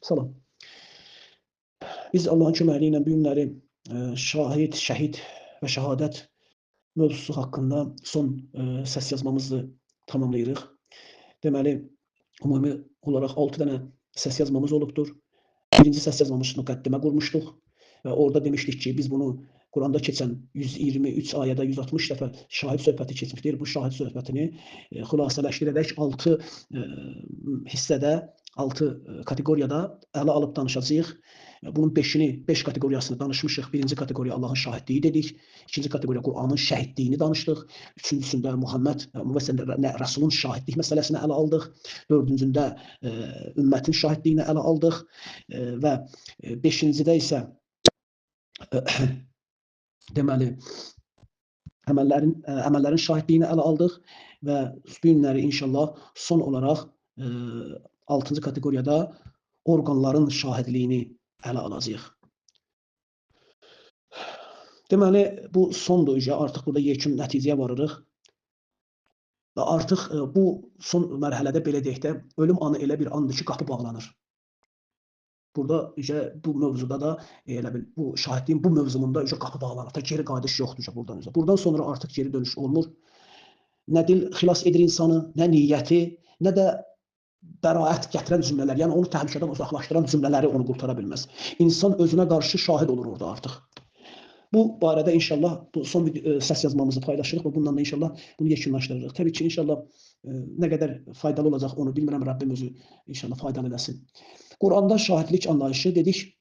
Salam. Biz Allahın köməkliyi ilə bu günləri şahid, şəhid və şəhadət mövzusu haqqında son səs yazmamızı tamamlayırıq. Deməli, ümumi olaraq 6 dənə səs yazmamız olubdur. Birinci səs yazmamız müqəddimə qurmuşduq və orada demişdik ki, biz bunu Quranda keçən 123 ayədə 160 dəfə şahid söhbəti keçmişdir. Bu şahid söhbətini xülasələşdirərək 6 hissədə, 6 kateqoriyada ələ alıb danışacağıq. Bunun 5 kateqoriyasını danışmışıq. Birinci kateqoriya Allahın şahidliyi dedik. İkinci kateqoriya Qur'anın şəhidliyini danışdıq. Üçüncüsündə Muhammed Rəsulun şahidlik məsələsini ələ aldıq. Dördüncündə ümmətin şahidliyini ələ aldıq. Və beşincidə isə deməli əməllərin şahidliyini ələ aldıq və bu günləri inşallah son olaraq 6-cı kateqoriyada orqanların şahidliyini ələ alacağıq. Deməli, bu sondur. Artıq burada yekun nəticəyə varırıq. Və artıq bu son mərhələdə belə deyək də, ölüm anı elə bir andır ki, qapı bağlanır. Burada bu mövzuda da elə bil, bu şahidliyin bu mövzumunda qapı bağlanır. Geri qayıdış yoxdur buradan. Buradan sonra artıq geri dönüş olmur. Nə dil xilas edir insanı, nə niyyəti, nə də bəraət gətirən cümlələr, yəni onu təhlükədən uzaqlaşdıran cümlələri onu qurtara bilməz. İnsan özünə qarşı şahid olur orada artıq. Bu barədə inşallah bu son səs yazmamızı paylaşırıq və bundan da inşallah bunu yekunlaşdırırıq. Təbii ki, inşallah nə qədər faydalı olacaq onu bilmirəm, Rəbbim özü inşallah faydalı eləsin. Quranda şahidlik anlayışı dedik,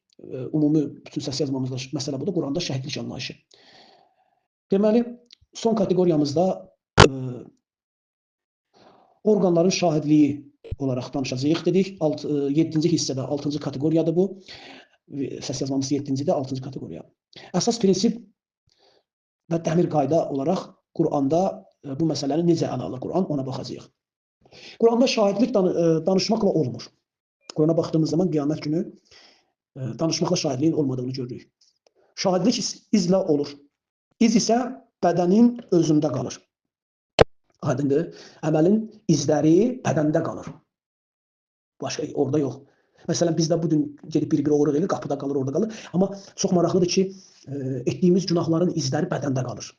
ümumi bütün səs yazmamızda məsələ budur, Quranda şahidlik anlayışı. Deməli, son kateqoriyamızda orqanların şahidliyi olaraq danışacağıq dedik. 7-ci hissədə 6-cı kateqoriyadır bu. Səs yazmamız 7-cidə 6-cı kateqoriya. Əsas prinsip və dəmir qayda olaraq Quranda bu məsələni necə ələ alır Quran, ona baxacağıq. Quranda şahidlik danışmaqla olmur. Qurana baxdığımız zaman qiyamət günü danışmaqla şahidliyin olmadığını görürük. Şahidlik izlə olur. İz isə bədənin özündə qalır. Aydındır, əməlin izləri bədəndə qalır. Başqa orada yox. Məsələn, bizdə bugün gedib bir oğruq elə, qapıda qalır, orada qalır. Amma çox maraqlıdır ki, etdiyimiz günahların izləri bədəndə qalır.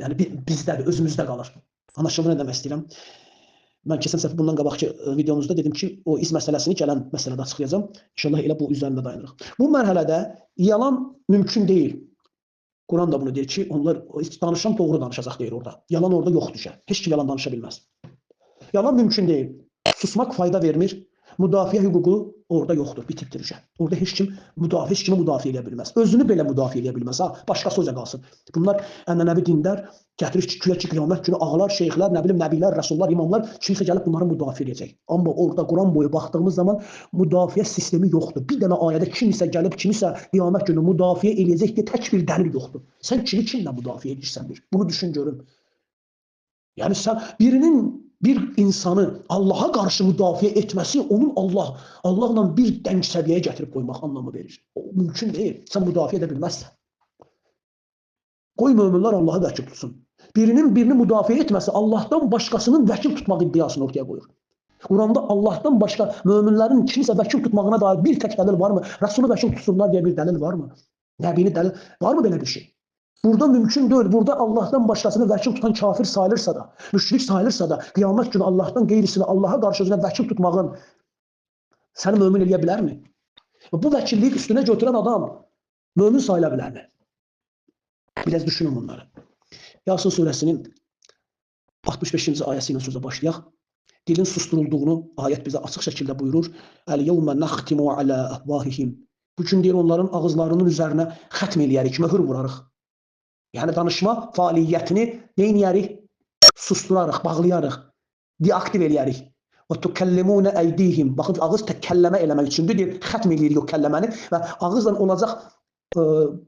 Yəni bizdədir, özümüzdə qalır. Anlaşıldı nə demək istəyirəm? Mən keçən səfər bundan qabaqki videomuzda dedim ki, o iz məsələsini gələn məsələdə açıqlayacağım. İnşallah elə bu üzərində dayanırıq. Bu mərhələdə yalan mümkün deyil. Quran da bunu deyir ki, onlar danışan doğru danışacaq deyir orada. Yalan orada yoxdur. Heç kim yalan danışa bilməz. Yalan mümkün deyil. Susmaq fayda vermir. Müdafiə hüququ orada yoxdur, bitibdir. Orada heç kimi müdafiə edə bilməz. Özünü belə müdafiə edə bilməz. Başqa sözə qalsın. Bunlar ənənəvi dindar gətirir ki, qiyamət günü ağalar, şeyxlər, nəbilər, rəsullar, imamlar kimsə gəlib bunları müdafiə edəcək. Amma orada Quran boyu baxdığımız zaman müdafiə sistemi yoxdur. Bir dənə ayədə kimsə gəlib, kimisə qiyamət günü müdafiə edəcək deyə tək bir dəlil yoxdur. Sən kimlə müdafiə edirsən? Bunu düşün görün. Yəni sən bir insanı Allaha qarşı müdafiə etməsi onun Allahla bir dəng səviyyəyə gətirib qoymaq anlamı verir. O mümkün deyil. Sən müdafiə edə bilməzsən. Qoy möminlər Allahı vəkil tutsun. Birinin birini müdafiə etməsi Allahdan başqasının vəkil tutmaq iddiasını ortaya qoyur. Quranda Allahdan başqa möminlərin kimisə vəkil tutmağına dair bir tək dəlil varmı? Rəsulu vəkil tutsunlar deyə bir dəlil varmı? Nəbini dəlil varmı belə bir şey? Burada mümkün deyil. Burada Allahdan başqasını vəkil tutan kafir sayılırsa da, müşrik sayılırsa da, qiyamət günü Allahdan qeyrisini Allaha qarşı özünə vəkil tutmağın səni mömin eləyə bilərmi? Bu vəkillik üstünə götürən adam mömin sayıla bilərmi? Biraz düşünün bunları. Yasin surəsinin 65-ci ayəsi ilə sözə başlayaq. Dilin susturulduğunu ayət bizə açıq şəkildə buyurur. Əl-yevmə nəxtimu alə əfvahihim. Bugün deyir onların ağızlarının üzərinə xətm eləyərik, möhür vurarıq. Yəni danışma fəaliyyətini neyniyərik? Susturarıq, bağlayarıq, deaktiv eləyərik. Və tükəllimunə əydihim. Baxın, ağız təkəlləmə eləmək üçündür. Deyir, xətm eləyirik o kəlləməni və ağızla olacaq,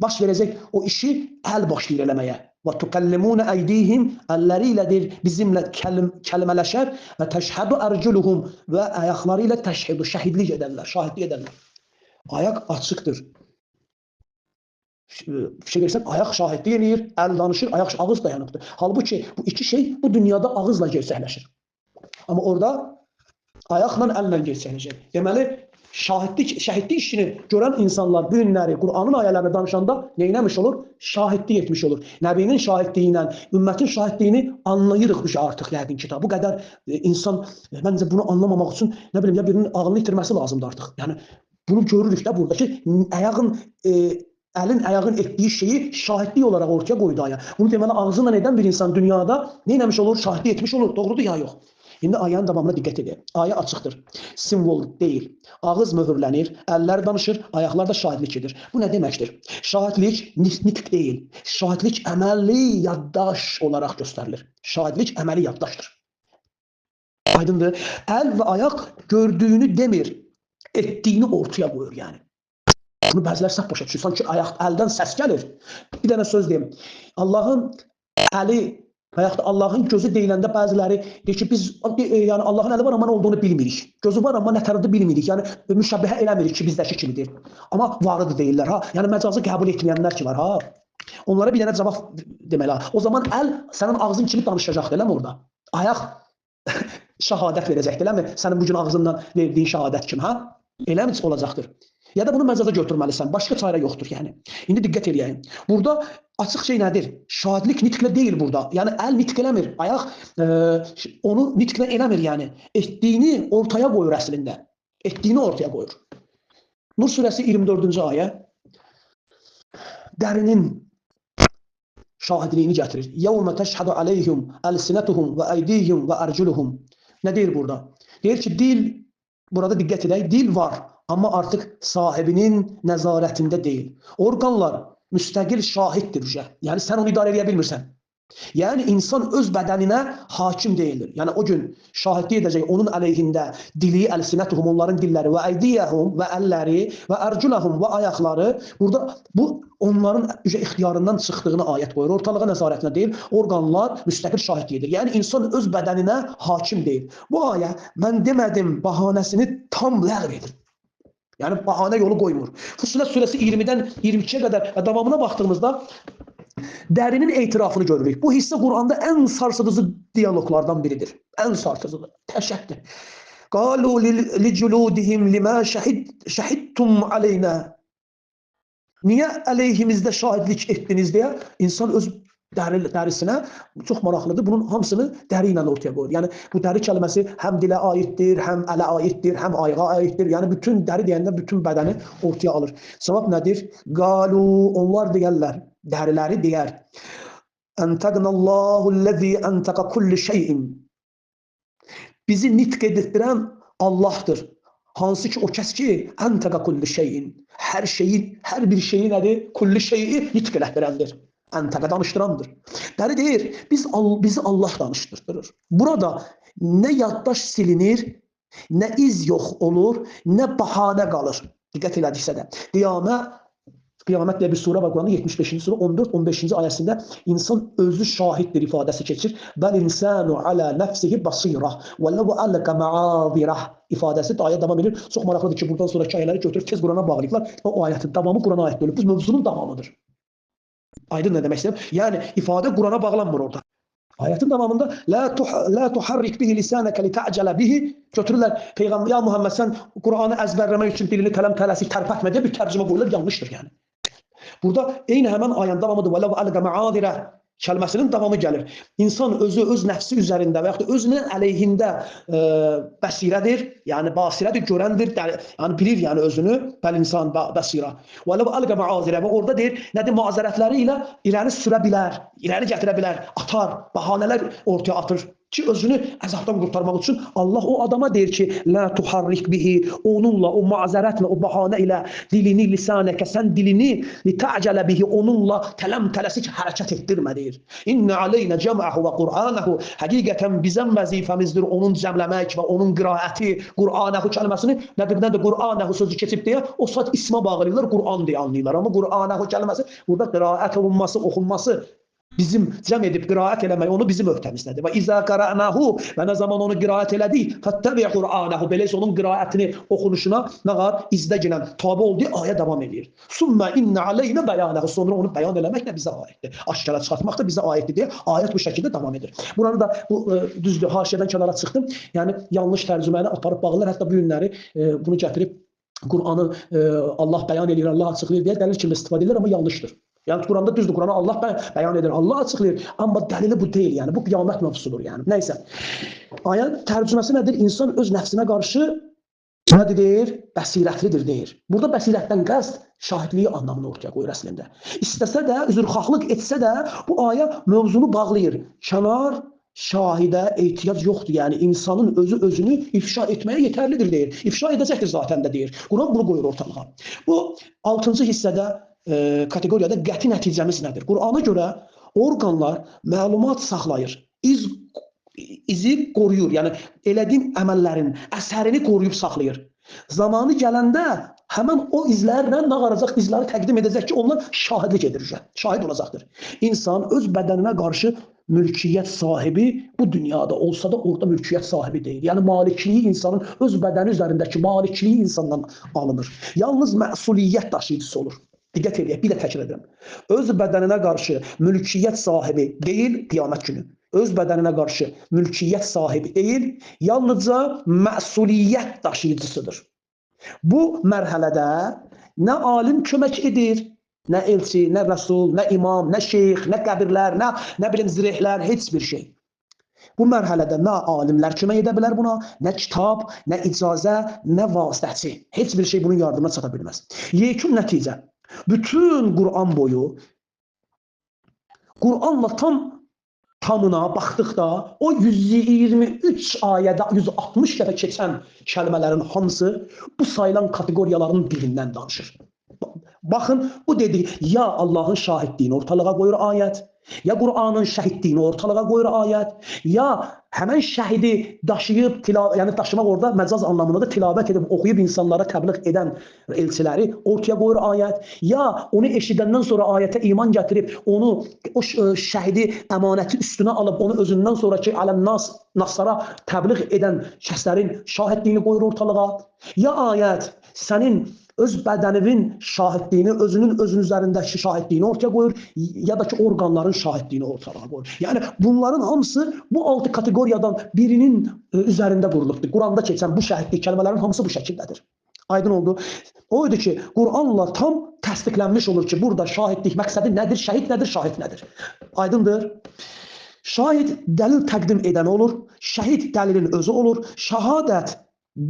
baş verəcək o işi əl başlayır eləməyə. Və tükəllimunə əydihim, əlləri ilədir bizimlə kəlmələşər və təşhədu ərculuhum və ayaqları ilə təşhidu, şəhidlik edərlər, şahidlik edərlər. Ayaq açıqdır. Fikir versən, ayaq şahidlik eləyir, əl danışır, ağız dayanıqdır. Halbuki bu iki şey bu dünyada ağızla gerçəkləşir. Amma orada ayaqla, əllə gerçəkləşir. Deməli, şəhidlik işini görən insanlar bu günləri Qur'anın ayələrini danışanda neynəmiş olur? Şahidlik etmiş olur. Nəbinin şahidliyi ilə ümmətin şahidliyini anlayırıq biz artıq yəqin ki. Bu qədər insan məncə bunu anlamamaq üçün nə bilim ya birinin ağlını itirməsi lazımdır artıq. Yəni bunu görürük də burada ki, əlin ayağın etdiyi şeyi şahidlik olaraq ortaya qoydu aya. Bunu deməli ağzıyla edən bir insan dünyada neynəmiş olur? Şahidlik etmiş olur. Doğrudur ya yox? İndi ayənin davamına diqqət edin. Ayə açıqdır. Simvol deyil. Ağız möhürlənir, əllər danışır, ayaqlar da şahidlik edir. Bu nə deməkdir? Şahidlik nitq deyil. Şahidlik əməli yaddaş olaraq göstərilir. Şahidlik əməli yaddaşdır. Aydındır. Əl və ayaq gördüyünü demir, etdiyini ortaya qoyur yəni. Bunu bəzilər səhv başa düşür. Sanki əldən səs gəlir. Bir dənə söz deyim. Allahın əli və yaxud da Allahın gözü deyiləndə bəziləri deyir ki, biz yəni Allahın əli var amma nə olduğunu bilmirik. Gözü var amma nə tərəfdə bilmirik. Yəni müşəbbihə eləmirik ki, bizdəki kimidir. Amma varıdır deyirlər ha. Yəni məcazı qəbul etməyənlər ki var ha. Onlara bir dənə cavab deməli. O zaman əl sənin ağzın kimi danışacaqdır, eləmi orada? Ayaq şahadət verəcəkdir, eləmi? Sənin bu gün ağzından verdiyin şahadət kimi ha? Eləmi olacaqdır? Ya da bunu məcaza götürməlisən. Başqa çarə yoxdur yəni. İndi diqqət eləyək. Burada açıq şey nədir? Şahidlik nitqlə deyil burada. Yəni əl nitq eləmir. Ayaq onu nitqlə eləmir yəni. Etdiyini ortaya qoyur əslində. Etdiyini ortaya qoyur. Nur surəsi 24-cü ayə dərinin şahidliyini gətirir. Yevmə təşhədu aleyhim əlsinətuhum və əydihim və ərculuhum. Nə deyir burada? Deyir ki, dil, burada diqqət edək, dil var. Amma artıq sahibinin nəzarətində deyil. Orqanlar müstəqil şahiddir. Yəni sən onu idarə edə bilmirsən. Yəni insan öz bədəninə hakim deyildir. Yəni o gün şahidlik edəcək onun əleyhində dili, əlsinətuhum, onların dilləri və əydiyəhum və əlləri və ərculəhum və ayaqları. Burada bu onların ixtiyarından çıxdığını ayət qoyur. Ortalığa nəzarətinə deyil, orqanlar müstəqil şahidlik edir. Yəni insan öz bədəninə hakim deyil. Bu ayə mən demədim bahanəsini tam ləğv edir. Yəni bahanə yolu qoymur. Fussilet surəsi 20-dən 22-yə qədər və davamına baxdığımızda dərinin etirafını görürük. Bu hissə Quranda ən sarsıdıcı diyaloglardan biridir. Ən sarsıdıcıdır. Təşəkkür. Qalu licüludihim limə şəhidtum aleynə. Niyə əleyhimizdə şahidlik etdiniz deyə insan öz dərisinə çox maraqlıdır. Bunun hamısını dəri ilə ortaya qoyur. Yəni bu dəri kəlməsi həm dilə aiddir, həm ələ aiddir, həm ayağa aiddir. Yəni bütün dəri deyəndə bütün bədəni ortaya alır. Cavab nədir? Qalu, onlar deyərlər, dəriləri deyər. Entəqnəllahul-ləzi entəqə kulli şeyin. Bizi nitq edirən Allahdır. Hansı ki o kəs ki entəqə kulli şeyin. Hər şeyi, hər bir şeyi nədir? Kulli şeyi nitq elətdirəndir. Entəqə danışdırandır. Dəri deyir, bizi Allah danışdırır. Burada nə yaddaş silinir, nə iz yox olur, nə bahanə qalır. Diqqət elədiksə də. Qiyamət diye bir sure var Kur'an'da 75. sure 14-15. ayəsində insan özü şahiddir ifadəsi keçir. Bəl insanu ala nəfsihi basirah və ləv əlqə məazirah ifadəsi ayə davam edir. Çox maraqlıdır ki, buradan sonraki ayələri götürüb tez Qur'ana bağlayıblar. O ayətin davamı Qur'ana aid bölüb. Bu mövzunun davamıdır. Aydın nə demək istəyirəm? Yəni ifadə Qur'ana bağlanmır orada. Ayətin davamında la tuharrik bihi lisanaka lita'jala bihi götürürlər. Peyğəmbər ya Muhammed sən Qur'anı əzbərləmək üçün dilini tələm-tələsik tərpətmə deyə bir tərcümə qoyulur, yanlışdır yəni. Burada eyni həmən ayənin davamıdır. Və ləv əlqə məazirə kəlməsinin davamı gəlir. İnsan özü öz nəfsi üzərində və yaxud da özünün əleyhində bəsirədir, yəni basirədir, görəndir, yəni bilir yəni özünü, bəl insan bəsirə. Və ləv əlqə məazirə və orada deyir, nədir mazərətləri ilə irəli sürə bilər, irəli gətirə bilər, atar, bahanələr ortaya atır ki özünü əzabdan qurtarmaq üçün Allah o adama deyir ki la tuharrik bihi onunla o mazərətlə o bahanə ilə dilini lisanəkə sən dilini lita'jala bihi onunla tələm-tələsik hərəkət etdirmə deyir. İnne aleynə cəm'əhu və Qur'anəhu həqiqətən bizən vəzifəmizdir onun cəmləmək və onun qiraəti Qur'anəhu kəlməsini nədir Qur'anəhu sözü keçib deyə o saat ismə bağlayırlar Qur'an deyə anlayırlar amma Qur'anəhu kəlməsi burada qiraət olunması, oxunması bizim cəm edib qiraət eləmək onu bizim öhdəmizdədir. Və izə qara'nahu və nə zaman onu qiraət elədik, fəttəbi Qur'anahu beləsə onun qiraətini oxunuşuna nə var? İzdəginən tabi oldu, ayə davam edir. Sümmə innə aleynə bəyanahu sonra onu bəyan eləmək də bizə aiddir. Aşkara çıxartmaq da bizə aiddir deyə ayət bu şəkildə davam edir. Buranı da bu düzdür, haşiyədən kənara çıxdım. Yəni yanlış tərcüməni aparıb bağlılar. Hətta bu günləri bunu gətirib Qur'anı Allah bəyan edir, Allah açıqlayır deyə dəlil kimi istifadə edirlər, amma yanlışdır. Yəni Quranda düzdür, Qur'anı Allah bəyan edir, Allah açıqlayır, amma dəlili bu deyil, yəni bu qiyamət mövzusudur, yəni. Nəysə. Ayənin tərcüməsi nədir? İnsan öz nəfsinə qarşı nədir deyir? Bəsirətlidir deyir. Burada bəsirətdən qəsd şahidliyi anlamını ortaya qoyur əslində. İstəsə də, üzrxahlıq etsə də bu ayə mövzunu bağlayır. Kənar şahidə ehtiyac yoxdur. Yəni insanın özünü ifşa etməyə yetərlidir deyir. İfşa edəcəkdir zaten də deyir. Quran bunu qoyur ortalığa. Bu 6-cı hissədə kateqoriyada qəti nəticəmiz nədir? Qurana görə orqanlar məlumat saxlayır. İzi qoruyur. Yəni elədiyin əməllərin əsərini qoruyub saxlayır. Zamanı gələndə həmin o izlərlə nə qaracaq izləri təqdim edəcək ki, onlar şahidlik edir. Şahid olacaqdır. İnsan öz bədəninə qarşı mülkiyyət sahibi bu dünyada olsa da orada mülkiyyət sahibi deyil. Yəni malikliyi insanın öz bədəni üzərindəki malikliyi insandan alınır. Yalnız məsuliyyət daşıyıcısı olur. Diqqət edək, bir də təkrar edirəm. Öz bədəninə qarşı mülkiyyət sahibi deyil, qiyamət günü. Öz bədəninə qarşı mülkiyyət sahibi deyil, yalnızca məsuliyyət daşıyıcısıdır. Bu mərhələdə nə alim kömək edir, nə elçi, nə rəsul, nə imam, nə şeyx, nə qəbirlər, nə bilim zirehlər, heç bir şey. Bu mərhələdə nə alimlər kömək edə bilər buna, nə kitab, nə icazə, nə vasitəçi. Heç bir şey bunun yardımına çata bilməz. Yekun nəticə. Bütün Qur'an boyu Qur'anla tamına baxdıqda o 123 ayədə 160 dəfə keçən kəlmələrin hamısı bu sayılan kateqoriyaların birindən danışır. Baxın, bu dedi, ya Allahın şahidliyini ortalığa qoyur ayət, ya Qur'anın şəhidliyini ortalığa qoyur ayət, ya həmən şəhidi daşıyıb, yəni daşımaq orada məcaz anlamında da tilavət edib, oxuyub insanlara təbliğ edən elçiləri ortaya qoyur ayət, ya onu eşidəndən sonra ayətə iman gətirib, onu o şəhidi əmanəti üstünə alıb, onu özündən sonraki nasara təbliğ edən şəxslərin şahidliyini qoyur ortalığa, ya ayət sənin öz bədəninin şahidliyini, özünün üzərindəki şahidliyini ortaya qoyur, ya da ki orqanların şahidliyini ortaya qoyur. Yəni bunların hamısı bu 6 kateqoriyadan birinin üzərində qurulubdur. Quranda keçən bu şahidlik kəlmələrin hamısı bu şəkildədir. Aydın oldu. O idi ki, Qur'anla tam təsdiqlənmiş olur ki, burada şahidlik məqsədi nədir, şəhid nədir, şahid nədir? Aydındır. Şahid dəlil təqdim edən olur, şəhid dəlilin özü olur, şəhadət,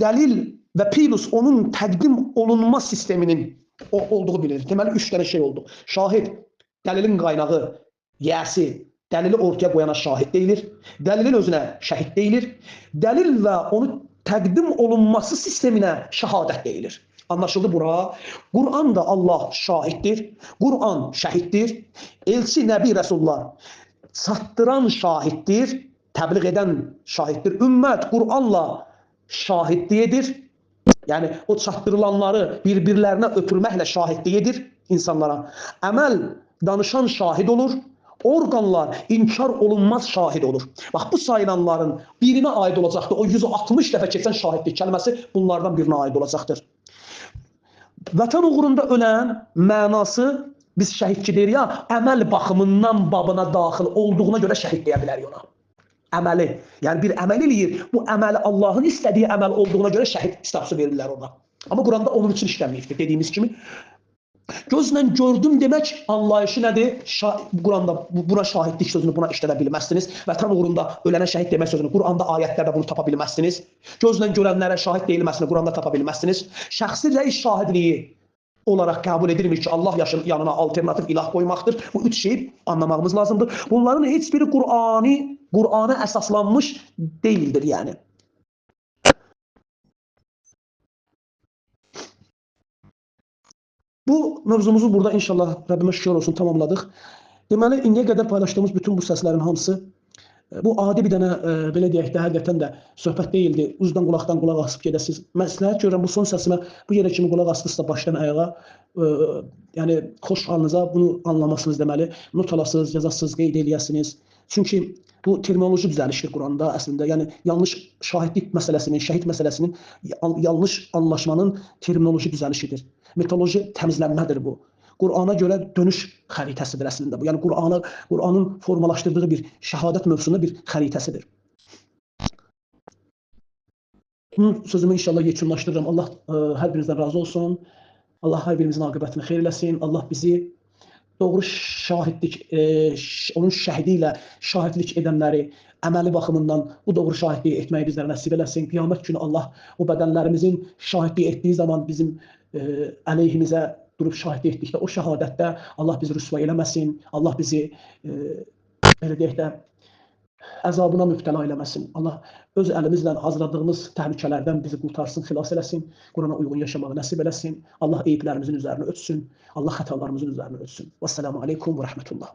dəlil və pilus onun təqdim olunma sisteminin olduğu bilinir. Deməli, 3 dənə şey oldu. Şahid, dəlilin qaynağı, yəsi, dəlili ortaya qoyana şahid deyilir. Dəlilin özünə şəhid deyilir. Dəlil və onu təqdim olunması sisteminə şəhadət deyilir. Anlaşıldı bura? Qur'an da Allah şahiddir. Qur'an şəhiddir. Elçi, nəbi, rəsullar çatdıran şahiddir. Təbliğ edən şahiddir. Ümmət Qur'anla şahidlik edir. Yəni o çatdırılanları bir-birlərinə ötürməklə şahidlik edir insanlara. Əməl danışan şahid olur. Orqanlar inkar olunmaz şahid olur. Bax bu sayılanların birinə aid olacaqdır. O 160 dəfə keçən şahidlik kəlməsi bunlardan birinə aid olacaqdır. Vətən uğrunda ölən mənası biz şəhidçi deyirik ya, əməl baxımından babına daxil olduğuna görə şəhid deyə bilərik ona. Əməli, yəni bir əməl eləyir, bu əməli Allahın istədiyi əməl olduğuna görə şəhid statusu verirlər ona. Amma Quranda onun üçün işlənməyibdir, dediyimiz kimi. Gözlə gördüm demək anlayışı nədir? Quranda buna şahidlik sözünü buna işlədə bilməzsiniz. Vətən uğrunda ölənə şəhid demək sözünü Quranda ayətlərdə bunu tapa bilməzsiniz. Gözlə görənlərə şahid deyilməsini Quranda tapa bilməzsiniz. Şəxsi rəy şahidliyi olaraq qəbul edilmir ki, Allah yanına alternativ ilah qoymaqdır. Bu 3 şeyi anlamağımız lazımdır. Bunların heç biri Qur'ana əsaslanmış deyildir yəni. Bu mövzumuzu burada inşallah Rəbbimə şükür olsun tamamladıq. Deməli, indiyə qədər paylaşdığımız bütün bu səslərin hamısı bu adi bir dənə belə deyək də həqiqətən də söhbət deyildi. Uzdan qulaqdan qulaq asıb gedəsiniz. Məsləhət görürəm bu son səsimə bu yerə kimi qulaq asdınızsa başdan ayağa, yəni xoş halınıza bunu anlamasınız deməli. Not alasınız, yazasınız, qeyd eləyəsiniz. Çünki bu terminoloji düzəlişdir Quranda əslində. Yəni yanlış şahidlik məsələsinin, şəhid məsələsinin yanlış anlaşmanın terminoloji düzəlişidir. Metodoloji təmizlənmədir bu. Qur'ana görə dönüş xəritəsidir əslində bu. Yəni Qur'anın formalaşdırdığı bir şəhadət mövzusunda bir xəritəsidir. sözümü inşallah yekunlaşdırıram. Allah hər birinizdən razı olsun. Allah hər birimizin aqibətini xeyir eləsin. Allah bizi doğru şahidlik, onun şəhidi ilə şahidlik edənləri əməli baxımından bu doğru şahidliyi etməyi bizlərə nəsib eləsin. Qiyamət günü Allah o bədənlərimizin şahidlik etdiyi zaman bizim əleyhimizə durub şahidlik etdikdə, o şəhadətdə Allah bizi rüsva eləməsin. Allah bizi belə deyək də əzabına mübtəla eləməsin. Allah öz əlimizlə hazırladığımız təhlükələrdən bizi qurtarsın, xilas eləsin. Qurana uyğun yaşamağı nəsib eləsin. Allah eyiblərimizin üzərini ötsün. Allah xətalarımızın üzərini ötsün. Vəssalamu aleykum və rəhmətullah.